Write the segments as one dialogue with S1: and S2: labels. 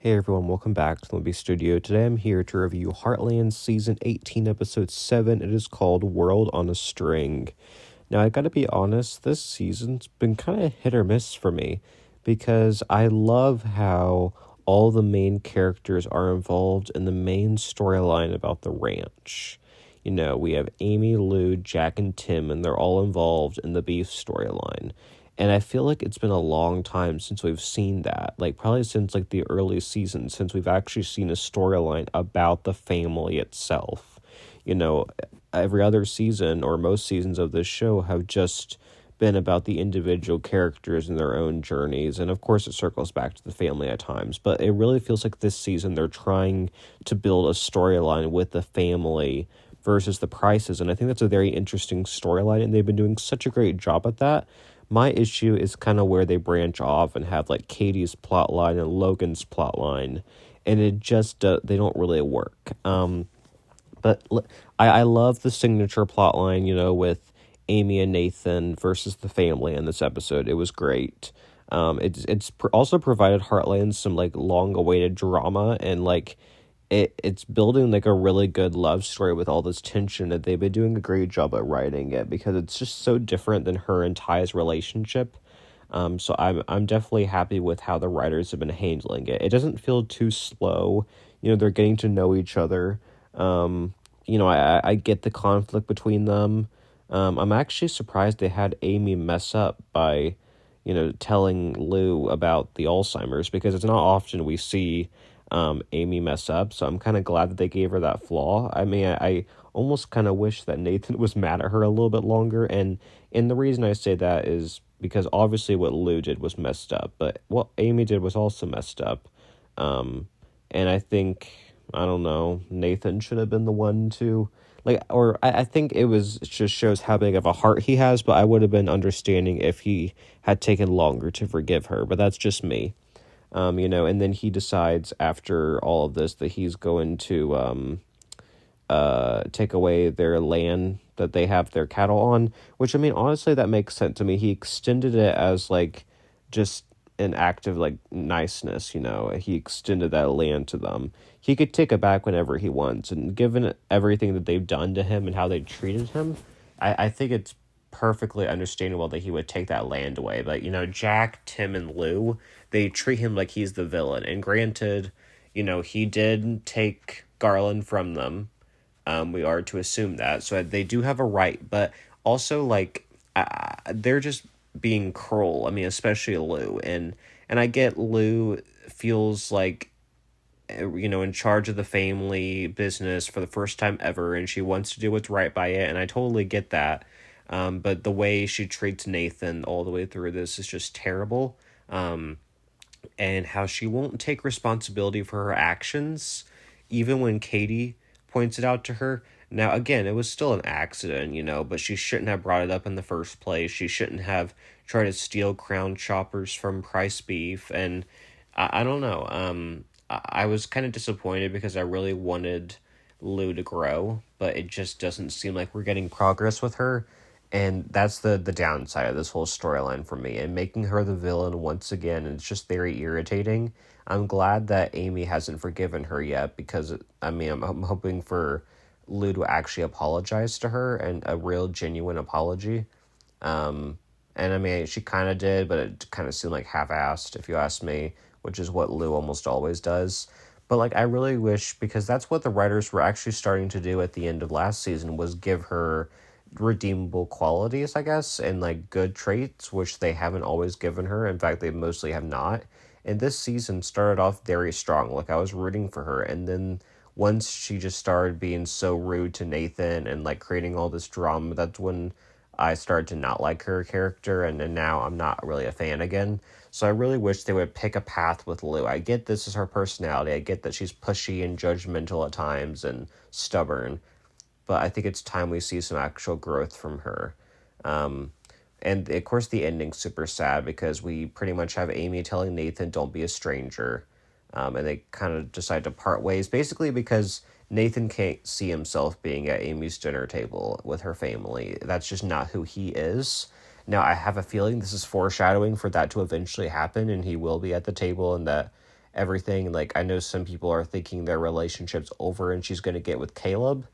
S1: Hey everyone, welcome back to the Movie Studio. Today I'm here to review Heartland Season 18, Episode 7. It is called World on a String. Now, I gotta be honest, this season's been kind of hit or miss for me because I love how all the main characters are involved in the main storyline about the ranch. You know, we have Amy, Lou, Jack, and Tim, and they're all involved in the beef storyline. And I feel like it's been a long time since we've seen that. Like, probably since, like, the early seasons, since we've actually seen a storyline about the family itself. You know, every other season, or most seasons of this show, have just been about the individual characters and their own journeys. And, of course, it circles back to the family at times. But it really feels like this season they're trying to build a storyline with the family versus the Prices. And I think that's a very interesting storyline, and they've been doing such a great job at that. My issue is kind of where they branch off and have like Katie's plotline and Logan's plotline, and it just they don't really work. But I love the signature plotline, you know, with Amy and Nathan versus the family in this episode. It was great. It's also provided Heartland some like long awaited drama, and like it's building like a really good love story with all this tension, and they've been doing a great job at writing it because it's just so different than her and Ty's relationship. So I'm definitely happy with how the writers have been handling it. It doesn't feel too slow. You know, they're getting to know each other. You know, I get the conflict between them. I'm actually surprised they had Amy mess up by, you know, telling Lou about the Alzheimer's, because it's not often we see Amy mess up, so I'm kind of glad that they gave her that flaw. I mean, I almost kind of wish that Nathan was mad at her a little bit longer, and the reason I say that is because obviously what Lou did was messed up, but what Amy did was also messed up. And I think, I don't know, Nathan should have been the one to, like, or I think it just shows how big of a heart he has, but I would have been understanding if he had taken longer to forgive her, but that's just me. You know, and then he decides after all of this that he's going to take away their land that they have their cattle on, which, I mean, honestly, that makes sense to me. He extended it as, like, just an act of, like, niceness, you know. He extended that land to them. He could take it back whenever he wants, and given everything that they've done to him and how they treated him, I think it's perfectly understandable that he would take that land away. But, you know, Jack, Tim, and Lou, they treat him like he's the villain. And granted, you know, he did take Garland from them. We are to assume that. So they do have a right. But also, like, they're just being cruel. I mean, especially Lou. And I get Lou feels like, you know, in charge of the family business for the first time ever, and she wants to do what's right by it. And I totally get that. But the way she treats Nathan all the way through this is just terrible. And how she won't take responsibility for her actions, even when Katie points it out to her. Now, again, it was still an accident, you know, but she shouldn't have brought it up in the first place. She shouldn't have tried to steal Crown Choppers from Price Beef. And I don't know. I was kind of disappointed because I really wanted Lou to grow, but it just doesn't seem like we're getting progress with her. And that's the downside of this whole storyline for me. And making her the villain once again, it's just very irritating. I'm glad that Amy hasn't forgiven her yet, because, I mean, I'm hoping for Lou to actually apologize to her, and a real genuine apology. And, I mean, she kind of did, but it kind of seemed like half-assed, if you ask me, which is what Lou almost always does. But, like, I really wish, because that's what the writers were actually starting to do at the end of last season, was give her redeemable qualities, I guess, and like good traits, which they haven't always given her. In fact, they mostly have not. And this season started off very strong. Like, I was rooting for her, and then once she just started being so rude to Nathan and like creating all this drama, that's when I started to not like her character, and now I'm not really a fan again. So I really wish they would pick a path with Lou. I get this is her personality. I get that she's pushy and judgmental at times and stubborn, but I think it's time we see some actual growth from her. And, of course, the ending's super sad because we pretty much have Amy telling Nathan, don't be a stranger. And they kind of decide to part ways, basically because Nathan can't see himself being at Amy's dinner table with her family. That's just not who he is. Now, I have a feeling this is foreshadowing for that to eventually happen, and he will be at the table, and that everything. Like, I know some people are thinking their relationship's over and she's going to get with Caleb,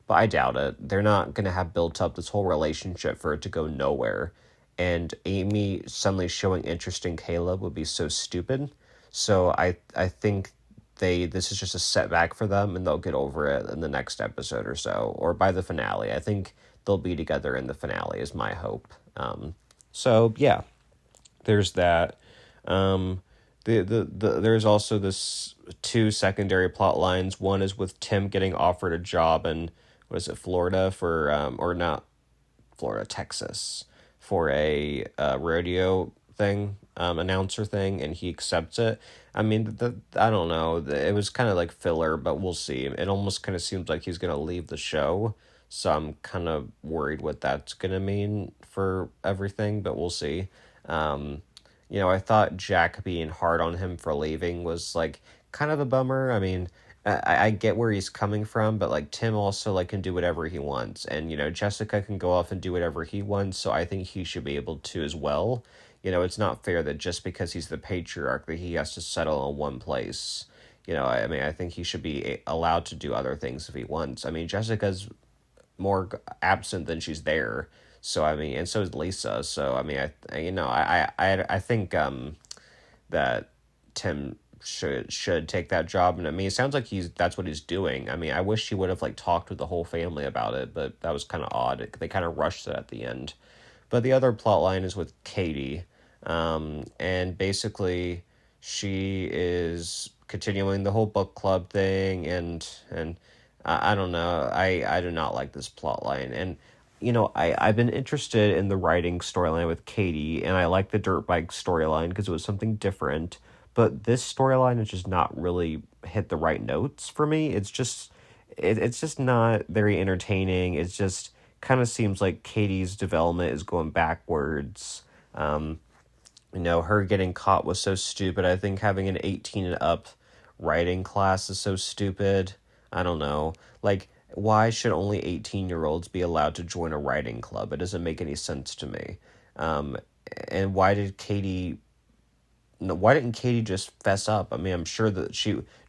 S1: but I doubt it. They're not going to have built up this whole relationship for it to go nowhere. And Amy suddenly showing interest in Caleb would be so stupid. So I think this is just a setback for them, and they'll get over it in the next episode or so, or by the finale. I think they'll be together in the finale is my hope. So yeah, there's that. There's also this two secondary plot lines. One is with Tim getting offered a job in, was it Florida for or not Florida, Texas, for a rodeo thing, announcer thing, and he accepts it. I mean, I don't know. It was kind of like filler, but we'll see. It almost kind of seems like he's gonna leave the show, so I'm kind of worried what that's gonna mean for everything. But we'll see. I thought Jack being hard on him for leaving was like kind of a bummer. I mean, I get where he's coming from, but like Tim also like can do whatever he wants, and Jessica can go off and do whatever he wants, so I think he should be able to as well. It's not fair that just because he's the patriarch that he has to settle in one place. I mean, I think he should be allowed to do other things if he wants. I mean, Jessica's more absent than she's there, so I mean, and so is Lisa. So I mean, I think that Tim should take that job, and I mean, it sounds like that's what he's doing. I mean, I wish he would have like talked with the whole family about it, but that was kind of odd. They kind of rushed it at the end. But the other plot line is with Katie, and basically she is continuing the whole book club thing, and I don't know, I do not like this plot line. And I've been interested in the writing storyline with Katie, and I like the dirt bike storyline because it was something different. But this storyline has just not really hit the right notes for me. It's just not very entertaining. It's just kind of seems like Katie's development is going backwards. Her getting caught was so stupid. I think having an 18 and up writing class is so stupid. I don't know. Like, why should only 18-year-olds be allowed to join a writing club? It doesn't make any sense to me. And why didn't Katie just fess up? I mean, I'm sure that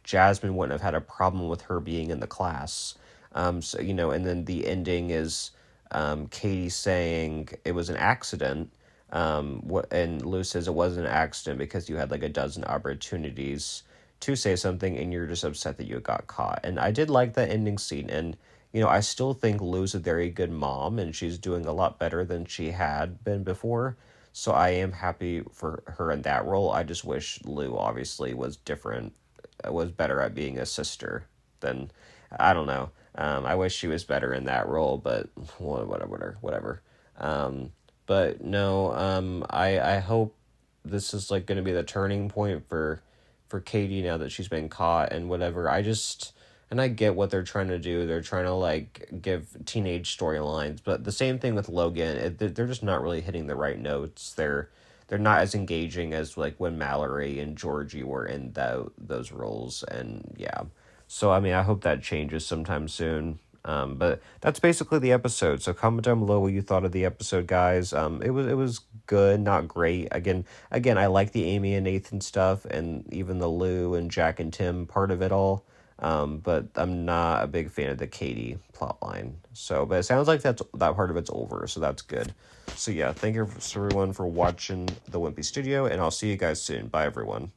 S1: Jasmine wouldn't have had a problem with her being in the class. So, and then the ending is Katie saying it was an accident. And Lou says it wasn't an accident because you had like a dozen opportunities to say something and you're just upset that you got caught. And I did like that ending scene. And, I still think Lou's a very good mom and she's doing a lot better than she had been before. So I am happy for her in that role. I just wish Lou obviously was different, was better at being a sister than, I don't know. I wish she was better in that role, but whatever. But no, I hope this is like going to be the turning point for Katie now that she's been caught and whatever. And I get what they're trying to do. They're trying to like give teenage storylines, but the same thing with Logan. They're just not really hitting the right notes. They're not as engaging as like when Mallory and Georgie were in those roles. And yeah, so I mean, I hope that changes sometime soon. But that's basically the episode. So comment down below what you thought of the episode, guys. It was good, not great. Again, I like the Amy and Nathan stuff, and even the Lou and Jack and Tim part of it all. But I'm not a big fan of the Katie plotline. So, but it sounds like that part of it's over, so that's good. So yeah, thank you everyone for watching the Wimpy Studio, and I'll see you guys soon. Bye, everyone.